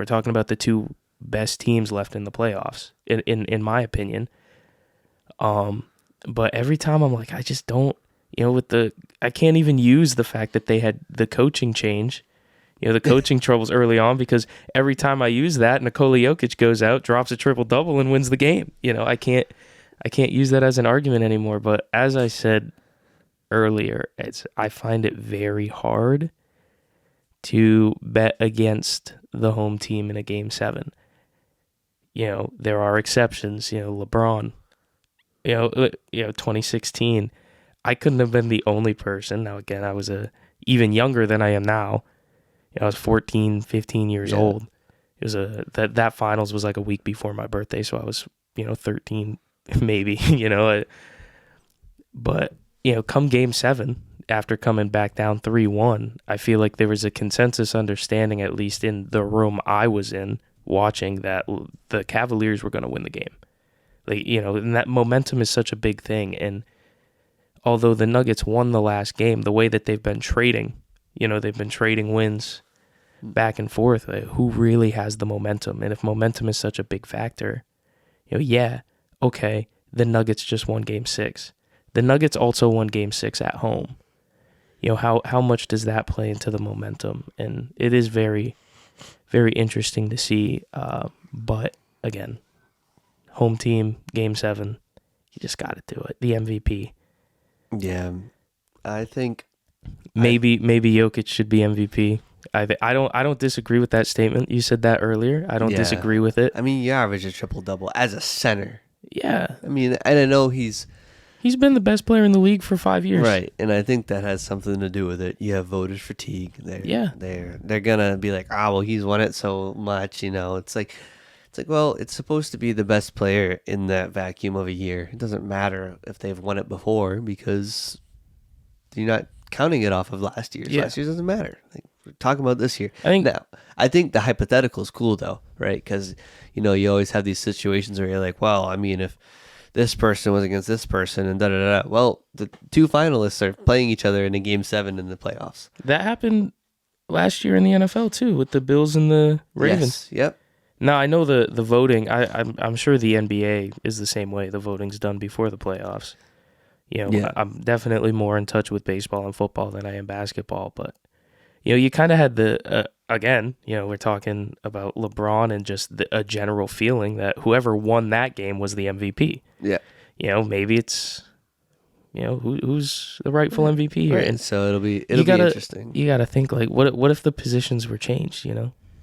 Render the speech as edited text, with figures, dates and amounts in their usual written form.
We're talking about the two best teams left in the playoffs, in my opinion. But every time I'm like, I just don't, I can't even use the fact that they had the coaching change, the coaching troubles early on, because every time I use that, Nikola Jokic goes out, drops a triple-double, and wins the game. I can't use that as an argument anymore. But as I said earlier, I find it very hard to bet against the home team in a Game 7. There are exceptions. LeBron. 2016. I couldn't have been the only person. Now, again, I was even younger than I am now. I was 14, 15 years old. It was that finals was like a week before my birthday, so I was 13 maybe. But come Game 7, after coming back down 3-1, I feel like there was a consensus understanding, at least in the room I was in watching, that the Cavaliers were going to win the game. And that momentum is such a big thing. And although the Nuggets won the last game, the way that they've been trading, they've been trading wins back and forth. Who really has the momentum? And if momentum is such a big factor, okay, the Nuggets just won Game 6. The Nuggets also won Game 6 at home. How much does that play into the momentum? And it is very, very interesting to see. But again, home team, Game 7, you just got to do it. The MVP. Yeah, I think maybe Jokic should be MVP. I don't disagree with that statement. You said that earlier. I don't disagree with it. I mean, you average a triple-double as a center. Yeah. I mean, and I know he's been the best player in the league for 5 years. Right, and I think that has something to do with it. You have voters fatigue. They're gonna be like, well, he's won it so much. It's like, well, it's supposed to be the best player in that vacuum of a year. It doesn't matter if they've won it before, because you're not counting it off of last year's. Yeah. Last year's doesn't matter. We're talking about this year. Now, I think the hypothetical is cool though, right? Because you always have these situations where you're like, well, I mean, if this person was against this person and da-da-da-da. Well, the two finalists are playing each other in a Game 7 in the playoffs. That happened last year in the NFL too, with the Bills and the Ravens. Yes, yep. Now, I know the voting, I'm sure the NBA is the same way. The voting's done before the playoffs. I'm definitely more in touch with baseball and football than I am basketball. But, you kind of had again, we're talking about LeBron and just a general feeling that whoever won that game was the MVP. Yeah. Maybe it's, who's the rightful MVP here. Right. And so it'll be interesting. You got to think, like, what if the positions were changed,